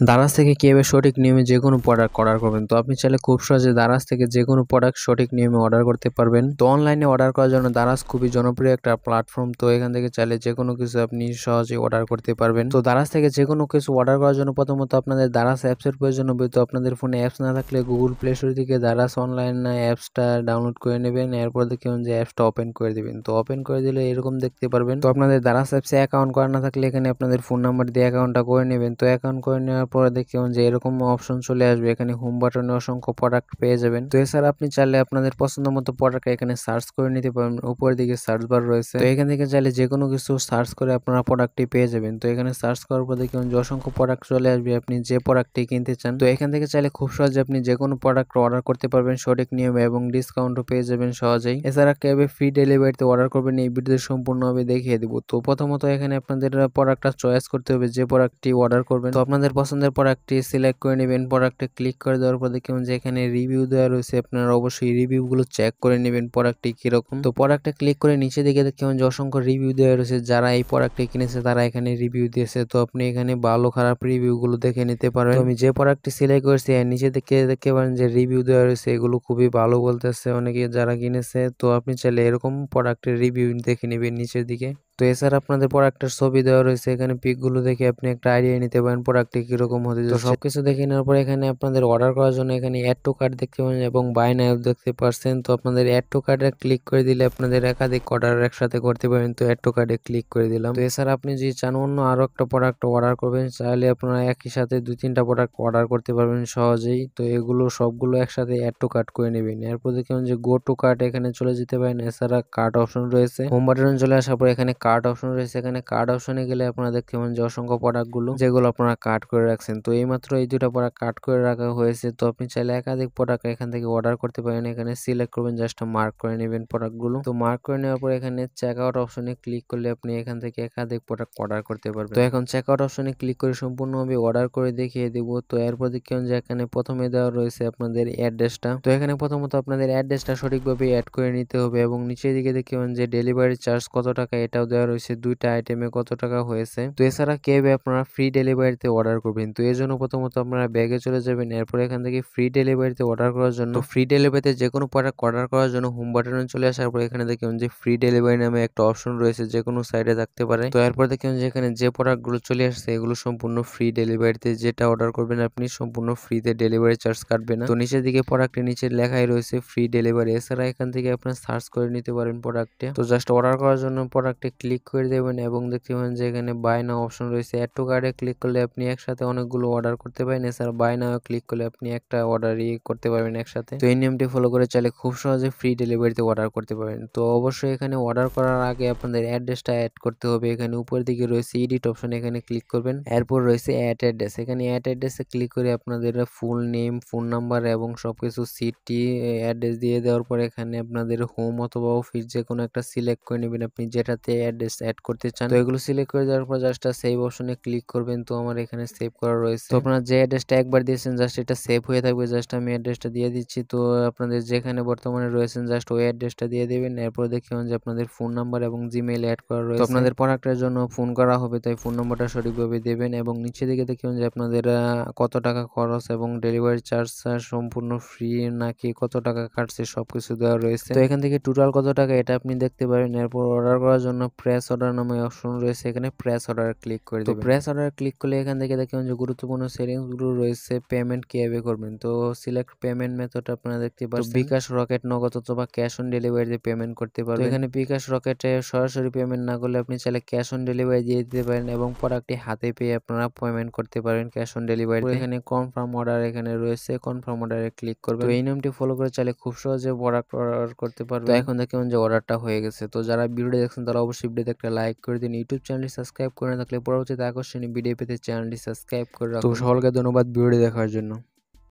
দারাজ থেকে কিভাবে সঠিক নিয়মে যেকোনো প্রোডাক্ট অর্ডার করবেন। তো আপনি চাইলে খুব সহজে দারাজ থেকে যেকোনো প্রোডাক্ট সঠিক নিয়মে অর্ডার করতে পারবেন। তো অনলাইনে অর্ডার করার জন্য দারাজ খুবই জনপ্রিয় একটা প্ল্যাটফর্ম। তো এখান থেকে চাইলে যেকোনো কিছু আপনি সহজে অর্ডার করতে পারবেন। তো দারাজ থেকে যেকোনো কিছু অর্ডার করার জন্য প্রথমত আপনাদের দারাজ অ্যাপসের প্রয়োজন হবে। তো আপনাদের ফোনে অ্যাপস না থাকলে গুগল প্লে স্টোর থেকে দারাজ অনলাইন অ্যাপসটা ডাউনলোড করে নেবেন। এরপর দেখবেন যে অ্যাপসটা ওপেন করে দিবেন। তো ওপেন করে দিলে এরকম দেখতে পারবেন। তো আপনাদের দারাজ অ্যাপসে অ্যাকাউন্ট করা না থাকলে এখানে আপনাদের ফোন নাম্বার দিয়ে অ্যাকাউন্টটা করে নেবেন। তো অ্যাকাউন্ট করে নেওয়ার পরে দেখবেন যে এরকম অপশন চলে আসবে। এখানে হোম বাটনে অসংখ্য প্রোডাক্ট পেয়ে যাবেন। তো এছাড়া আপনি চাইলে আপনাদের পছন্দ মতো প্রোডাক্ট এখানে সার্চ করে নিতে পারেন। উপরের দিকে সার্চ বার রয়েছে। তো এখান থেকে চাইলে যে কোনো কিছু সার্চ করে আপনারা প্রোডাক্টটি পেয়ে যাবেন। তো এখানে সার্চ করার পর দেখবেন যে অসংখ্য প্রোডাক্ট চলে আসবে আপনি যে প্রোডাক্টটি কিনতে চান। তো এখান থেকে চাইলে খুব সহজে আপনি যে কোনো প্রোডাক্ট অর্ডার করতে পারবেন সঠিক নিয়মে এবং ডিসকাউন্টও পেয়ে যাবেন সহজেই। এছাড়া কিভাবে ফ্রি ডেলিভারিতে অর্ডার করবেন এই ভিডিওতে সম্পূর্ণভাবে দেখিয়ে দিব। তো প্রথমত এখানে আপনাদের প্রোডাক্টটা চয়েস করতে হবে যে প্রোডাক্টটি অর্ডার করবেন। তো আপনাদের পছন্দের প্রোডাক্টটি সিলেক্ট করে নেবেন। প্রোডাক্টে ক্লিক করে দেওয়ার পর দেখবেন যে এখানে রিভিউ দেওয়া রয়েছে। আপনারা অবশ্যই রিভিউগুলো চেক করে নেবেন প্রোডাক্টটি কিরকম। তো প্রোডাক্টে ক্লিক করে নিচে দিকে দেখবেন যে অসংখ্য রিভিউ দেওয়া রয়েছে। যারা এই প্রোডাক্টটি কিনেছে তারা এখানে রিভিউ দিয়েছে। তো আপনি এখানে ভালো খারাপ রিভিউগুলো দেখে নিতে পারেন। তো আমি যে প্রোডাক্টটি সিলেক্ট করেছি এর নিচে দিকে দেখতে পারেন যে রিভিউ দেওয়া রয়েছে। এগুলো খুবই ভালো বলতেছে অনেকে যারা কিনেছে। তো আপনি চাইলে এরকম প্রোডাক্টের রিভিউ দেখে নেবেন নিচের দিকে। তো এছাড়া আপনাদের প্রোডাক্টের ছবি দেওয়া রয়েছে। এখানে পিকগুলো দেখে আপনি একটা আইডিয়া নিতে পারেন প্রোডাক্টটি কিরকম হতে যাচ্ছে। তো সবকিছু দেখে নেওয়ার পর এখানে আপনাদের অর্ডার করার জন্য এখানে অ্যাড টু কার্ট দেখতে পাবেন এবং বাই নাও দেখতে পারছেন। তো আপনাদের অ্যাড টু কার্টে ক্লিক করে দিলে আপনাদের একাধিক অর্ডার একসাথে করতে পারেন। তো অ্যাড টু কার্টে ক্লিক করে দিলাম। তো এছাড়া আপনি যদি চান অন্য আরো একটা প্রোডাক্ট অর্ডার করবেন চাইলে আপনারা একই সাথে 2-3টা প্রোডাক্ট অর্ডার করতে পারবেন সহজেই। তো এগুলো সবগুলো একসাথে অ্যাড টু কার্ট করে নেবেন। এরপর দেখবেন যে গো টু কার্ট এখানে চলে যেতে পারেন। এছাড়া কার্ট অপশন রয়েছে। হোম বাটনে চলে আসার পর এখানে কার্ট অপশন রয়েছে। এখানে কার্ট অপশনে গেলে আপনারা দেখতে পাবেন যে অসংখ্য প্রোডাক্টগুলো যেগুলো আপনারা কার্ট করে রাখছেন। তো এইমাত্র এই দুটা প্রোডাক্ট কার্ট করে রাখা হয়েছে। তো আপনি চাইলে একাধিক প্রোডাক্ট এখান থেকে অর্ডার করতে পারেন। এখানে সিলেক্ট করবেন, জাস্ট মার্ক করে নেবেন প্রোডাক্টগুলো। তো মার্ক করে নেওয়ার পর এখানে চেক আউট অপশনে ক্লিক করলে আপনি এখান থেকে একাধিক প্রোডাক্ট অর্ডার করতে পারবেন। তো এখন চেক আউট অপশনে ক্লিক করে সম্পূর্ণভাবে অর্ডার করে দেখিয়ে দিব। তো এরপর দেখবেন যে এখানে প্রথমে দেওয়া রয়েছে আপনাদের অ্যাড্রেসটা। তো এখানে প্রথমত আপনাদের অ্যাড্রেসটা সঠিকভাবে অ্যাড করে নিতে হবে এবং নিচের দিকে দেখবেন যে ডেলিভারি চার্জ কত টাকা এটাও দেওয়া রয়েছে। দুইটা আইটেমে কত টাকা হয়েছে। তো এছাড়া কিভাবে আপনারা ফ্রি ডেলিভারিতে অর্ডার করবেন। তো এর জন্য প্রথমত আপনারা ব্যাগে চলে যাবেন। এরপর এখান থেকে ফ্রি ডেলিভারিতে অর্ডার করার জন্য ফ্রি ডেলিভারিতে যে কোনো প্রোডাক্ট অর্ডার করার জন্য হোম বাটনে চলে আসার পর এখানে দেখবেন যে ফ্রি ডেলিভারি নামে একটা অপশন রয়েছে যে কোনো সাইডে থাকতে পারে। তো এরপর দেখবেন যে এখানে যে প্রোডাক্টগুলো চলে আসছে এগুলো সম্পূর্ণ ফ্রি ডেলিভারিতে। যেটা অর্ডার করবেন আপনি সম্পূর্ণ ফ্রিতে, ডেলিভারি চার্জ কাটবে না। তো নিচের দিকে প্রোডাক্টের নিচে লেখাই রয়েছে ফ্রি ডেলিভারি। এছাড়া এখান থেকে আপনারা সার্চ করে নিতে পারেন প্রোডাক্টে। তো জাস্ট অর্ডার করার জন্য প্রোডাক্টে ক্লিক করে দেবেন এবং দেখতে পাবেন যে এখানে বাই নাও অপশন রয়েছে। অ্যাড টু কার্টে ক্লিক করলে আপনি একসাথে অনেকগুলো অর্ডার করতে পারেন। এছাড়া বাই নাও ক্লিক করলে আপনি একটা অর্ডারই করতে পারবেন একসাথে। তো এই নিয়মটি ফলো করে চাইলে খুব সহজে ফ্রি ডেলিভারিতে অর্ডার করতে পারেন। তো অবশ্যই এখানে অর্ডার করার আগে আপনাদের অ্যাড্রেসটা অ্যাড করতে হবে। এখানে উপরের দিকে রয়েছে এডিট অপশন, এখানে ক্লিক করবেন। এরপর রয়েছে অ্যাড অ্যাড্রেস, এখানে অ্যাড অ্যাড্রেসে ক্লিক করে আপনাদের ফুল নেম, ফোন নাম্বার এবং সবকিছু সিটি অ্যাড্রেস দিয়ে দেওয়ার পর এখানে আপনাদের হোম অথবা অফিস যে কোনো একটা সিলেক্ট করে নেবেন আপনি যেটাতে অ্যাড্রেস অ্যাড করতে চান। তো এগুলো সিলেক্ট করে দেওয়ার পর জাস্ট সেভ অপশনে ক্লিক করবেন। তো আমার এখানে সেভ করা রয়েছে। তো আপনারা যে অ্যাড্রেসটা একবার দিয়েছেন জাস্ট এটা সেভ হয়ে থাকবে। জাস্ট আমি অ্যাড্রেসটা দিয়ে দিচ্ছি। তো আপনাদের যেখানে বর্তমানে রয়েছেন জাস্ট ওই অ্যাড্রেসটা দিয়ে দেবেন। এরপর দেখবেন যে আপনাদের ফোন নাম্বার এবং জিমেইল অ্যাড করা রয়েছে। তো আপনাদের প্রোডাক্টের জন্য ফোন করা হবে তাই ফোন নাম্বারটা সঠিকভাবে দেবেন এবং নিচে দিকে দেখবেন যে আপনাদের কত টাকা খরচ এবং ডেলিভারি চার্জ সম্পূর্ণ ফ্রি নাকি কত টাকা কাটছে সবকিছু দেওয়া রয়েছে। তো এখান থেকে টোটাল কত টাকা এটা আপনি দেখতে পারেন। এরপর অর্ডার করার জন্য প্রেস অর্ডার নামে অপশন রয়েছে, এখানে প্রেস অর্ডার ক্লিক করে দেবেন। তো প্রেস অর্ডার ক্লিক করলে এখান থেকে দেখবেন যে গুরুত্বপূর্ণ সেটিংস গুলো রয়েছে। পেমেন্ট কিভাবে করবেন, তো সিলেক্ট পেমেন্ট মেথড আপনারা দেখতে পাচ্ছেন। বিকাশ, রকেট, নগদ অথবা ক্যাশ অন ডেলিভারিতে পেমেন্ট করতে পারবেন। তো এখানে বিকাশ, রকেটে সরাসরি পেমেন্ট না করলে আপনি চাইলে ক্যাশ অন ডেলিভারি দিয়ে দিতে পারেন এবং প্রোডাক্টটি হাতে পেয়ে আপনারা পেমেন্ট করতে পারেন ক্যাশ অন ডেলিভারি। এখানে কনফার্ম অর্ডার এখানে রয়েছে, কনফার্ম অর্ডারে ক্লিক করবেন। তো এই নিয়মটি ফলো করে চাইলে খুব সহজে প্রোডাক্ট অর্ডার করতে পারবেন। তো এখন দেখবেন যে অর্ডারটা হয়ে গেছে। তো যারা ভিডিওটি দেখছেন তারা অবশ্যই ভিডিওতে একটা লাইক করে দিন। ইউটিউব চ্যানেলটি সাবস্ক্রাইব করে না থাকলে পরবর্তীতে আকর্ষণীয় ভিডিও পেতে চ্যানেলটি সাবস্ক্রাইব করে রাখুন। তো সকলকে ধন্যবাদ ভিডিওটি দেখার জন্য।